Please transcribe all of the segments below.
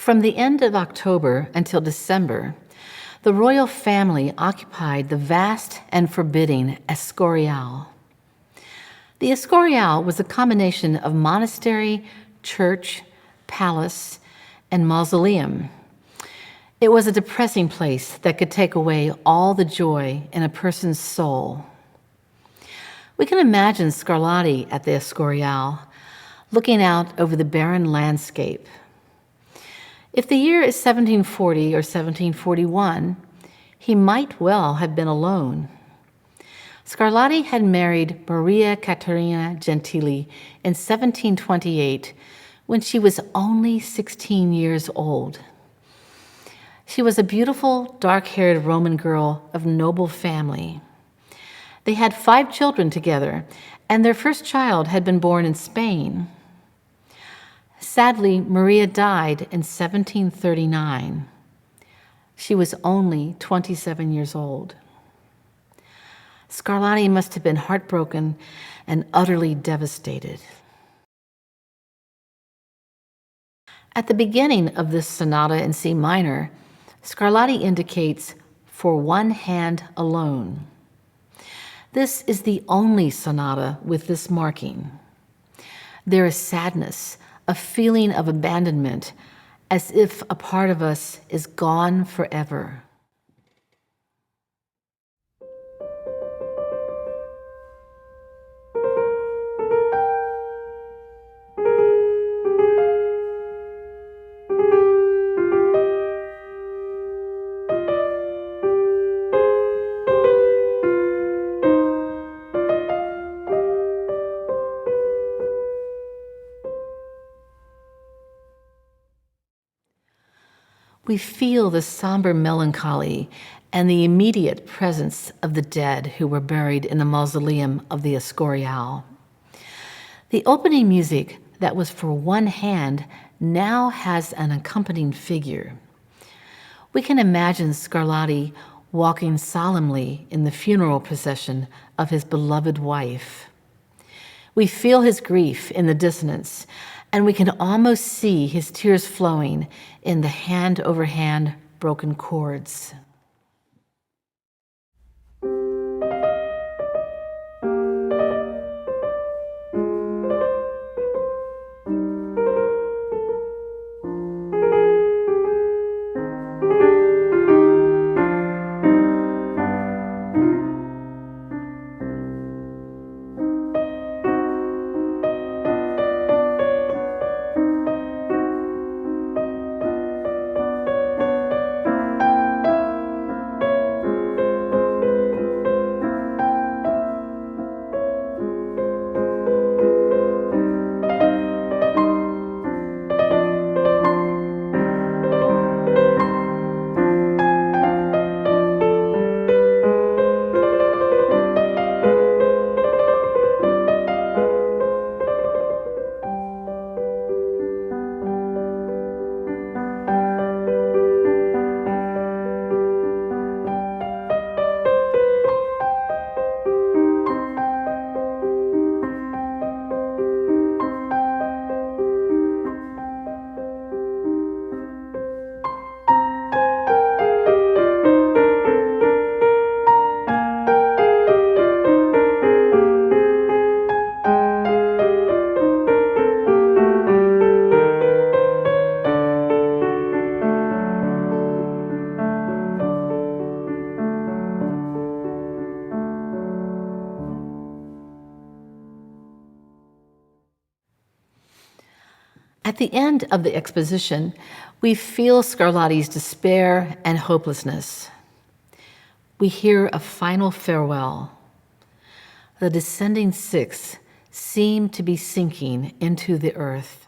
From the end of October until December, the royal family occupied the vast and forbidding Escorial. The Escorial was a combination of monastery, church, palace, and mausoleum. It was a depressing place that could take away all the joy in a person's soul. We can imagine Scarlatti at the Escorial, looking out over the barren landscape. If the year is 1740 or 1741, he might well have been alone. Scarlatti had married Maria Gentili in 1728 when she was only 16 years old. She was a beautiful, dark-haired Roman girl of noble family. They had 5 children together, and their first child had been born in Spain. Sadly, Maria died in 1739. She was only 27 years old. Scarlatti must have been heartbroken and utterly devastated. At the beginning of this sonata in C minor, Scarlatti indicates "for one hand alone." This is the only sonata with this marking. There is sadness, a feeling of abandonment, as if a part of us is gone forever. We feel the somber melancholy and the immediate presence of the dead who were buried in the mausoleum of the Escorial. The opening music that was for one hand now has an accompanying figure. We can imagine Scarlatti walking solemnly in the funeral procession of his beloved wife. We feel his grief in the dissonance, and we can almost see his tears flowing in the hand-over-hand broken chords. At the end of the exposition, we feel Scarlatti's despair and hopelessness. We hear a final farewell. The descending sixths seem to be sinking into the earth.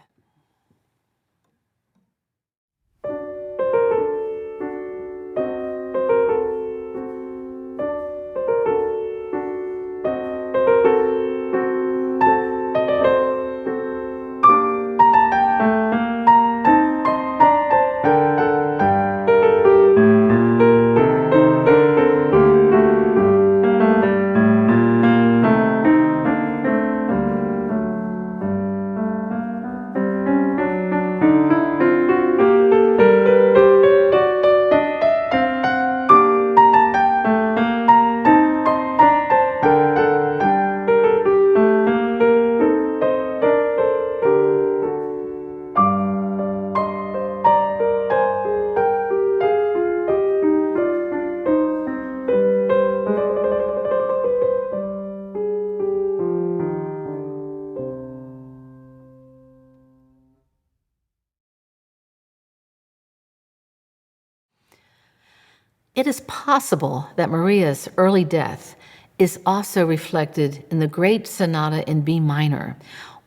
It is possible that Maria's early death is also reflected in the great sonata in B minor,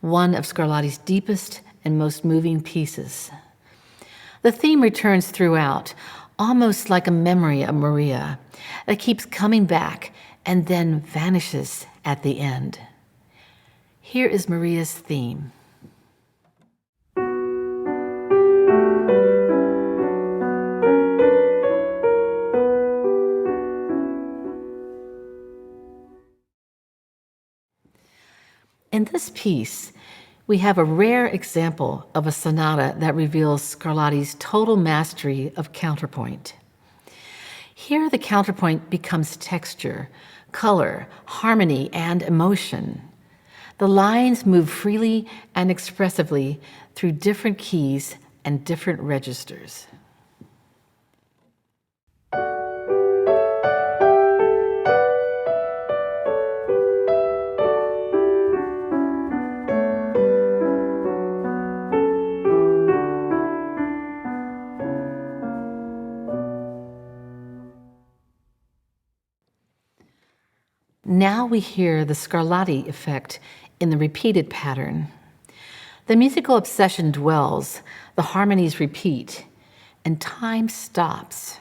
one of Scarlatti's deepest and most moving pieces. The theme returns throughout, almost like a memory of Maria that keeps coming back and then vanishes at the end. Here is Maria's theme. In this piece, we have a rare example of a sonata that reveals Scarlatti's total mastery of counterpoint. Here, the counterpoint becomes texture, color, harmony, and emotion. The lines move freely and expressively through different keys and different registers. Now we hear the Scarlatti effect in the repeated pattern. The musical obsession dwells, the harmonies repeat, and time stops.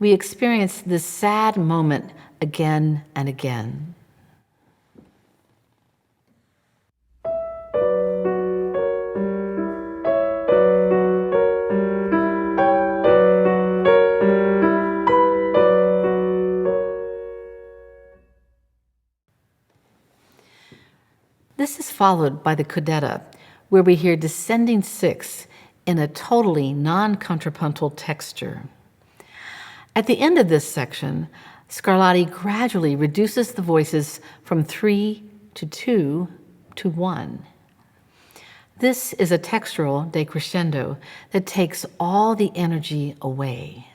We experience this sad moment again and again. This is followed by the codetta, where we hear descending sixths in a totally non-contrapuntal texture. At the end of this section, Scarlatti gradually reduces the voices from 3 to 2 to 1. This is a textural decrescendo that takes all the energy away.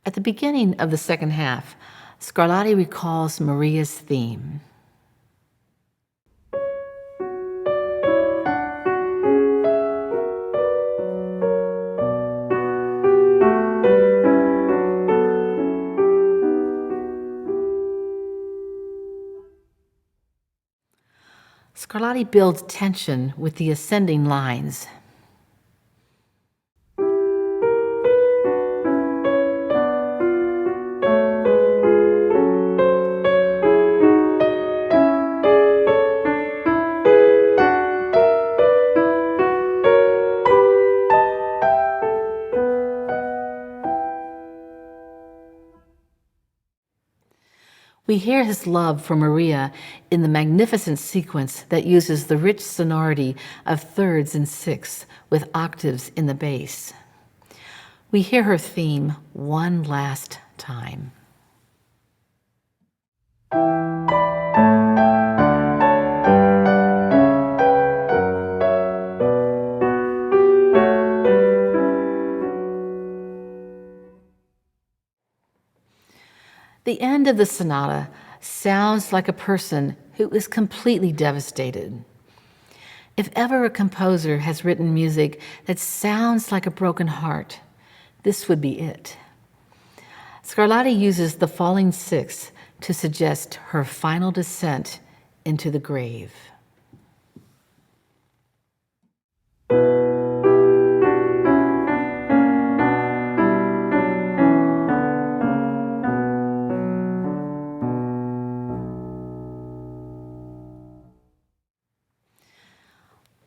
At the beginning of the second half, Scarlatti recalls Maria's theme. Scarlatti builds tension with the ascending lines. We hear his love for Maria in the magnificent sequence that uses the rich sonority of thirds and sixths with octaves in the bass. We hear her theme one last time. The end of the sonata sounds like a person who is completely devastated. If ever a composer has written music that sounds like a broken heart, this would be it. Scarlatti uses the falling sixths to suggest her final descent into the grave.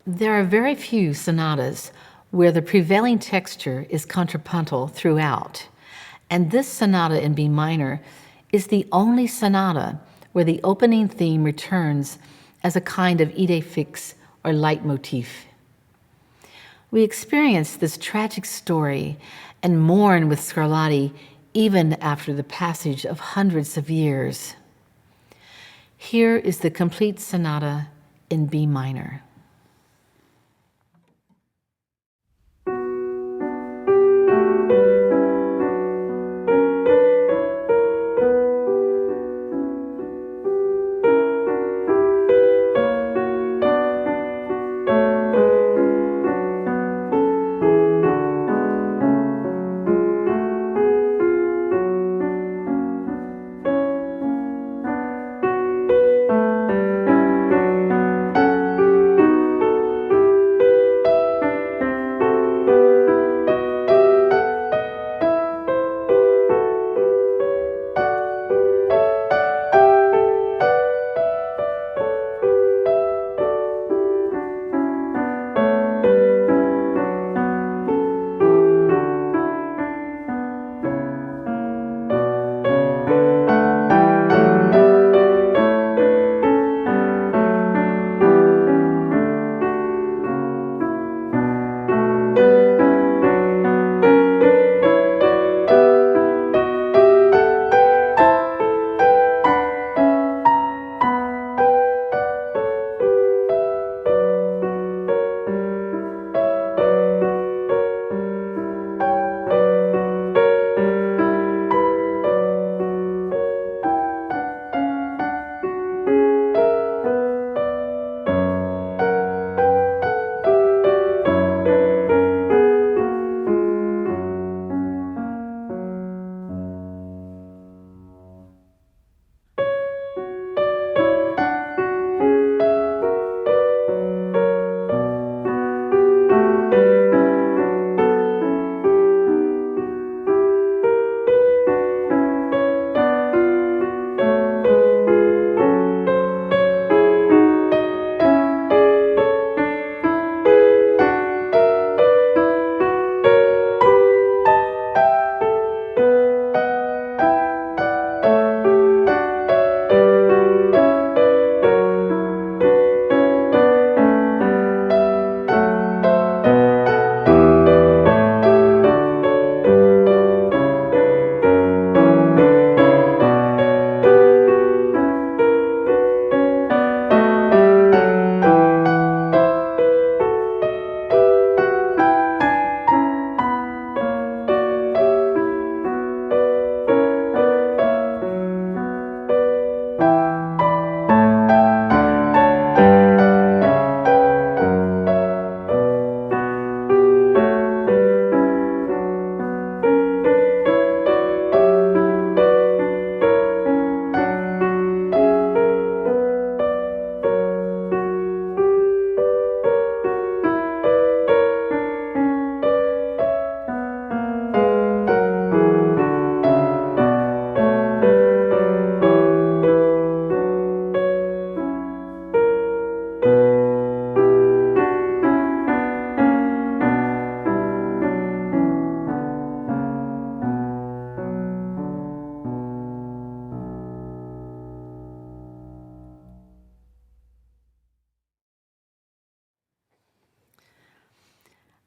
There are very few sonatas where the prevailing texture is contrapuntal throughout, and this sonata in B minor is the only sonata where the opening theme returns as a kind of idée fixe or leitmotif. We experience this tragic story and mourn with Scarlatti even after the passage of hundreds of years. Here is the complete sonata in B minor.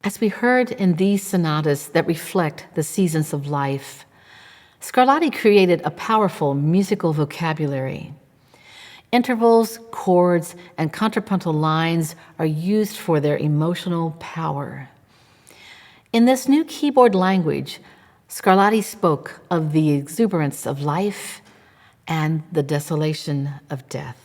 As we heard in these sonatas that reflect the seasons of life, Scarlatti created a powerful musical vocabulary. Intervals, chords, and contrapuntal lines are used for their emotional power. In this new keyboard language, Scarlatti spoke of the exuberance of life and the desolation of death.